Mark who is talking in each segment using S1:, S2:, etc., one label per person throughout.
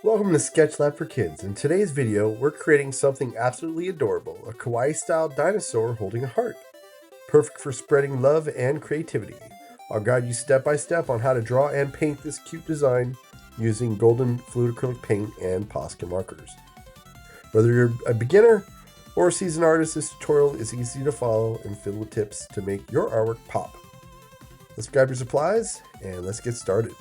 S1: Welcome to Sketch Lab for Kids. In today's video, we're creating something absolutely adorable, a kawaii-style dinosaur holding a heart. Perfect for spreading love and creativity. I'll guide you step by step on how to draw and paint this cute design using golden fluid acrylic paint and Posca markers. Whether you're a beginner or a seasoned artist, this tutorial is easy to follow and filled with tips to make your artwork pop. Let's grab your supplies and let's get started.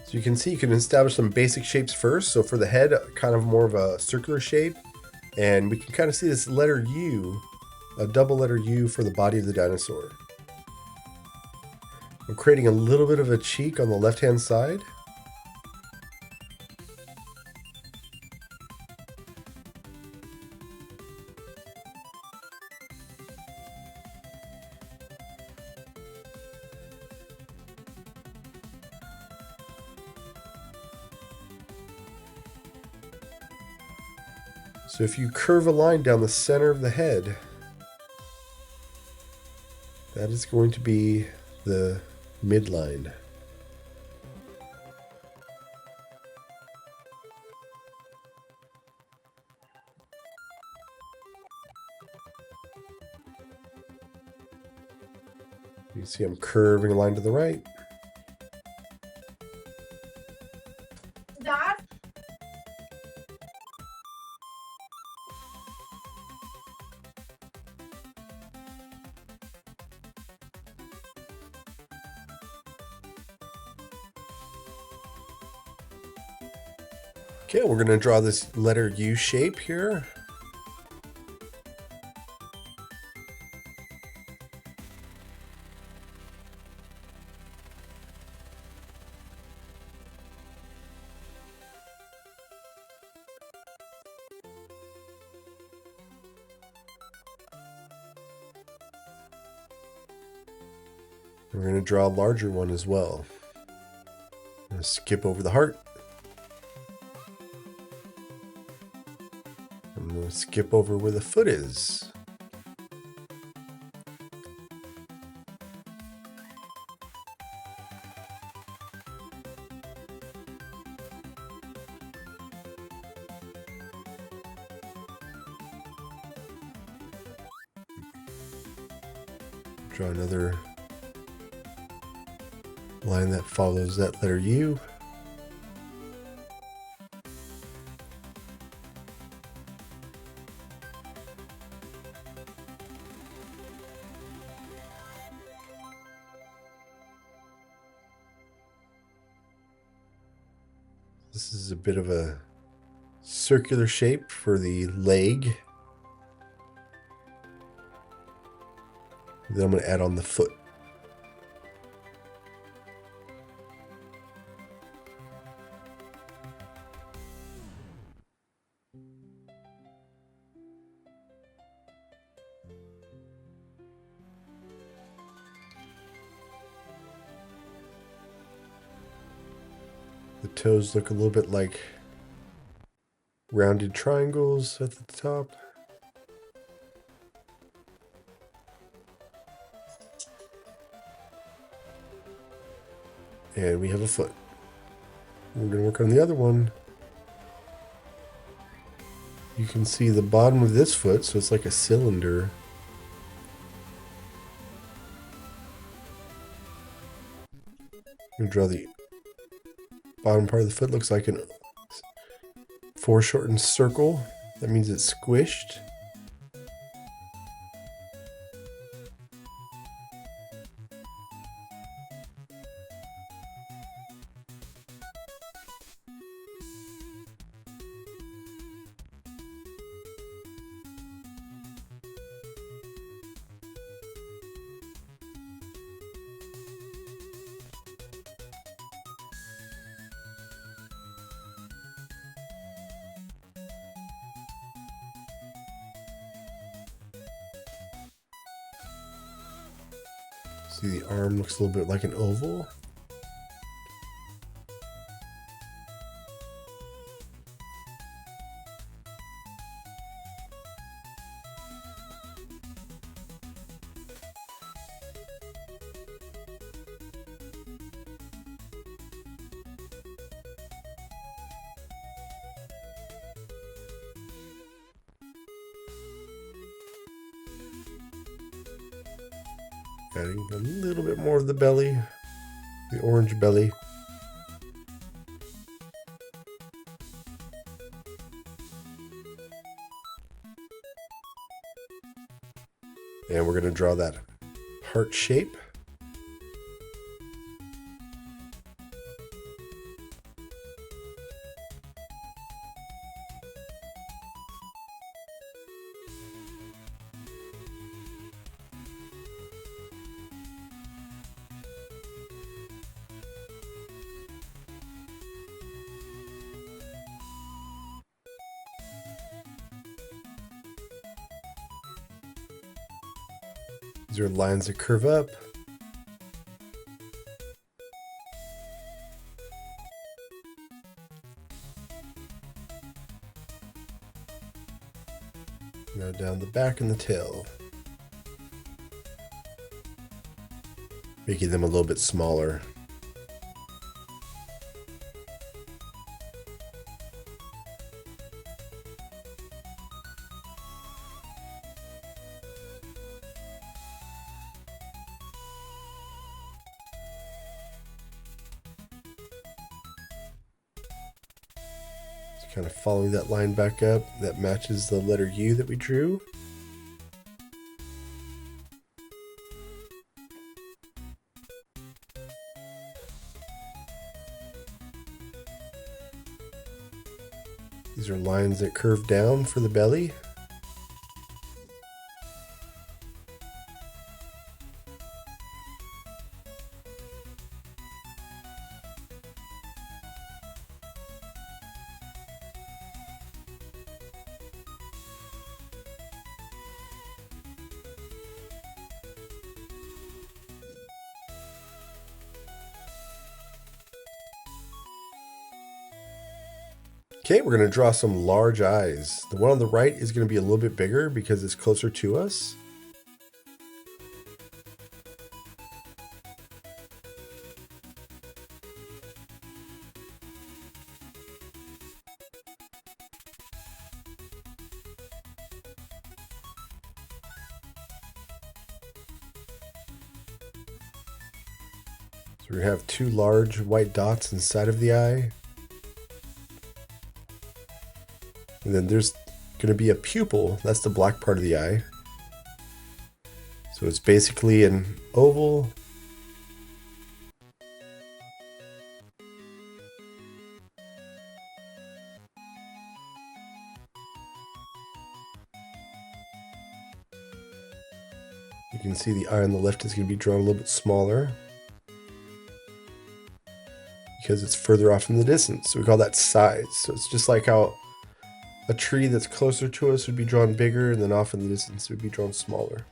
S1: So you can see you can establish some basic shapes first. So for the head, kind of more of a circular shape. And we can kind of see this letter U, a double letter U for the body of the dinosaur. I'm creating a little bit of a cheek on the left-hand side. So if you curve a line down the center of the head, that is going to be the midline. You see I'm curving a line to the right. Okay, we're going to draw this letter U shape here. We're going to draw a larger one as well. I'm going to skip over the heart. I'm going to skip over where the foot is. Draw another line that follows that letter U. This is a bit of a circular shape for the leg. Then I'm going to add on the foot. The toes look a little bit like rounded triangles at the top. And we have a foot. We're going to work on the other one. You can see the bottom of this foot, so it's like a cylinder. I'm going to draw the bottom part of the foot. Looks like a foreshortened circle. That means it's squished. See, the arm looks a little bit like an oval. Adding a little bit more of the belly, the orange belly. And we're going to draw that heart shape. These are lines that curve up. Now down the back and the tail. Making them a little bit smaller. Kind of following that line back up that matches the letter U that we drew. These are lines that curve down for the belly. Okay, we're going to draw some large eyes. The one on the right is going to be a little bit bigger because it's closer to us. So we're going to have two large white dots inside of the eye. And then there's going to be a pupil. That's the black part of the eye. So it's basically an oval. You can see the eye on the left is going to be drawn a little bit smaller because it's further off in the distance. So we call that size. So it's just like how a tree that's closer to us would be drawn bigger, and then off in the distance would be drawn smaller.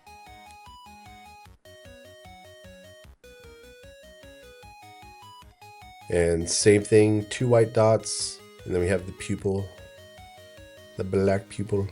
S1: And same thing, two white dots, and then we have the pupil, the black pupil.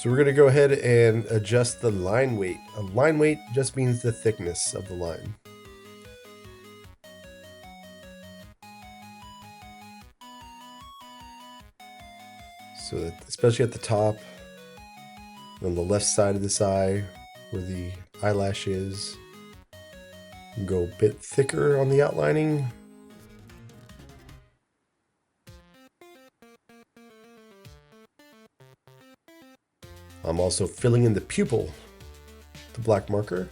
S1: So we're going to go ahead and adjust the line weight. A line weight just means the thickness of the line. So that, especially at the top, on the left side of this eye, where the eyelash is, go a bit thicker on the outlining. I'm also filling in the pupil, the black marker.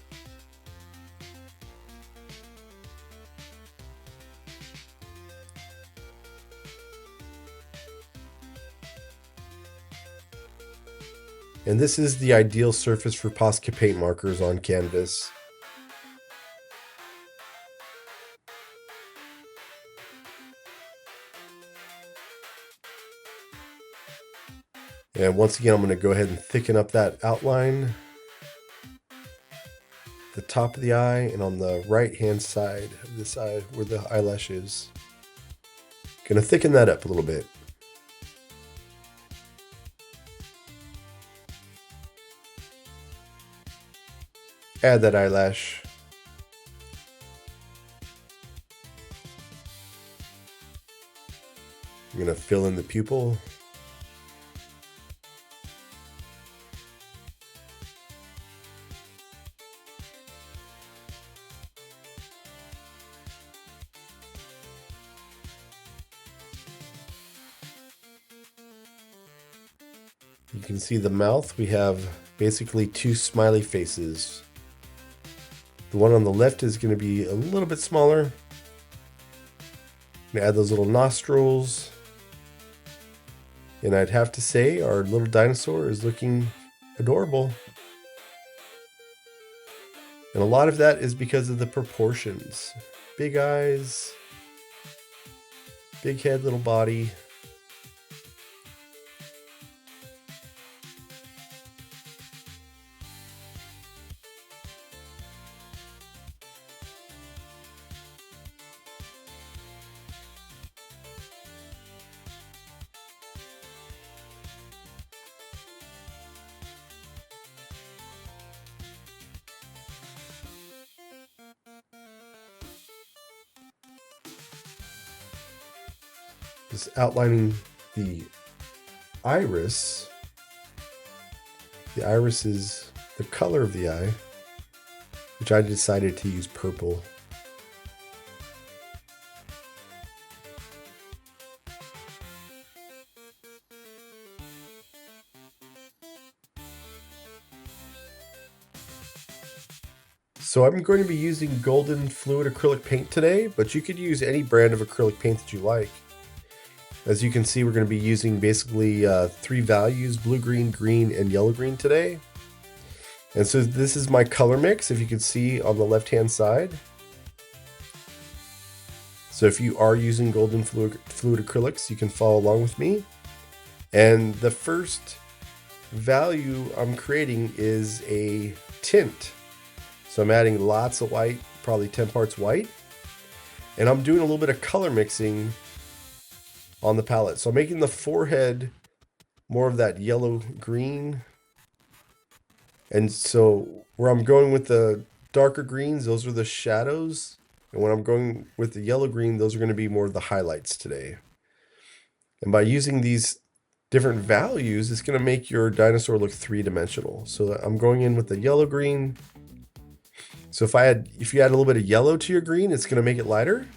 S1: And this is the ideal surface for Posca paint markers on canvas. And once again, I'm going to go ahead and thicken up that outline. The top of the eye and on the right hand side of this eye where the eyelash is. Gonna thicken that up a little bit. Add that eyelash. I'm gonna fill in the pupil. You can see the mouth. We have basically two smiley faces. The one on the left is going to be a little bit smaller. I'm going to add those little nostrils. And I'd have to say our little dinosaur is looking adorable. And a lot of that is because of the proportions. Big eyes, big head, little body. Just outlining the iris. The iris is the color of the eye, which I decided to use purple. So I'm going to be using golden fluid acrylic paint today, but you could use any brand of acrylic paint that you like. As you can see, we're going to be using basically 3 values, blue, green, green, and yellow green today. And so this is my color mix, if you can see on the left-hand side. So if you are using golden fluid acrylics, you can follow along with me. And the first value I'm creating is a tint. So I'm adding lots of white, probably 10 parts white. And I'm doing a little bit of color mixing on the palette. So I'm making the forehead more of that yellow green. And so where I'm going with the darker greens, those are the shadows. And when I'm going with the yellow green, those are going to be more of the highlights today. And by using these different values, it's going to make your dinosaur look 3-dimensional. So I'm going in with the yellow green. So if you add a little bit of yellow to your green, it's going to make it lighter.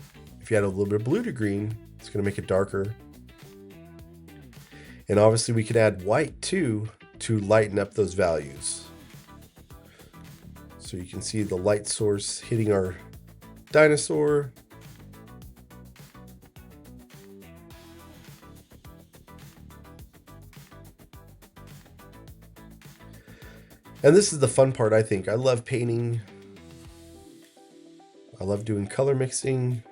S1: If you add a little bit of blue to green, it's going to make it darker. And obviously we can add white too to lighten up those values. So you can see the light source hitting our dinosaur. And this is the fun part, I think. I love painting. I love doing color mixing.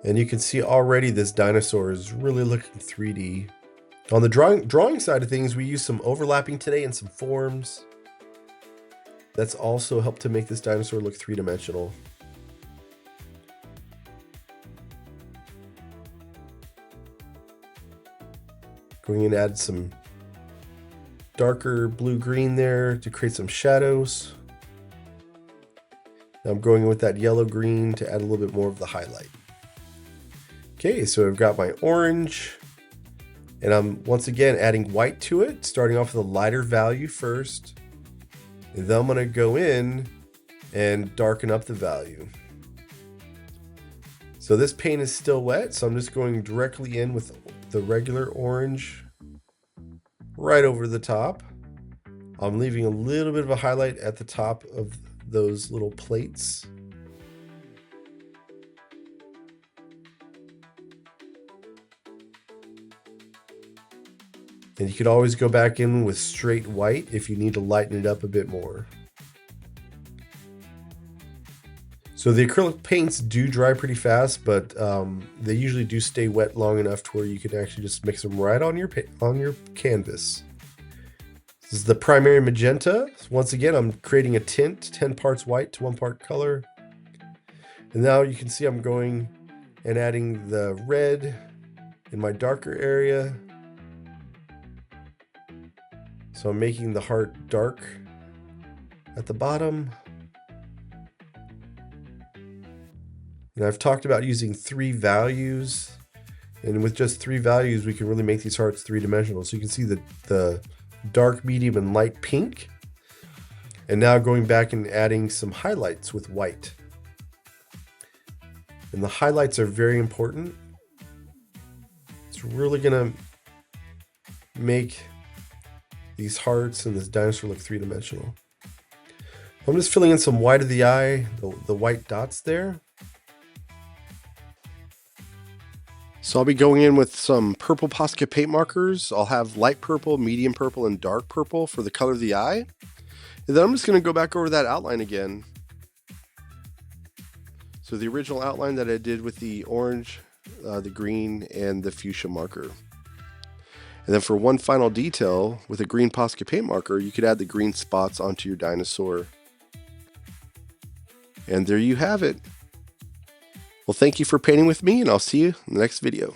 S1: And you can see already this dinosaur is really looking 3D. On the drawing side of things, we use some overlapping today and some forms. That's also helped to make this dinosaur look 3-dimensional. Going in and add some darker blue-green there to create some shadows. Now I'm going in with that yellow-green to add a little bit more of the highlight. Okay, so I've got my orange, and I'm once again adding white to it, starting off with a lighter value first. And then I'm going to go in and darken up the value. So this paint is still wet, so I'm just going directly in with the regular orange right over the top. I'm leaving a little bit of a highlight at the top of those little plates. And you could always go back in with straight white if you need to lighten it up a bit more. So the acrylic paints do dry pretty fast, but they usually do stay wet long enough to where you can actually just mix them right on your canvas. This is the primary magenta. Once again, I'm creating a tint, 10 parts white to 1 part color. And now you can see I'm going and adding the red in my darker area. So I'm making the heart dark at the bottom. And I've talked about using 3 values. And with just 3 values, we can really make these hearts 3-dimensional. So you can see the dark, medium, and light pink. And now going back and adding some highlights with white. And the highlights are very important. It's really gonna make these hearts and this dinosaur look 3-dimensional. I'm just filling in some white of the eye, the white dots there. So I'll be going in with some purple Posca paint markers. I'll have light purple, medium purple, and dark purple for the color of the eye. And then I'm just going to go back over that outline again. So the original outline that I did with the orange, the green, and the fuchsia marker. And then for one final detail, with a green Posca paint marker, you could add the green spots onto your dinosaur. And there you have it. Well, thank you for painting with me, and I'll see you in the next video.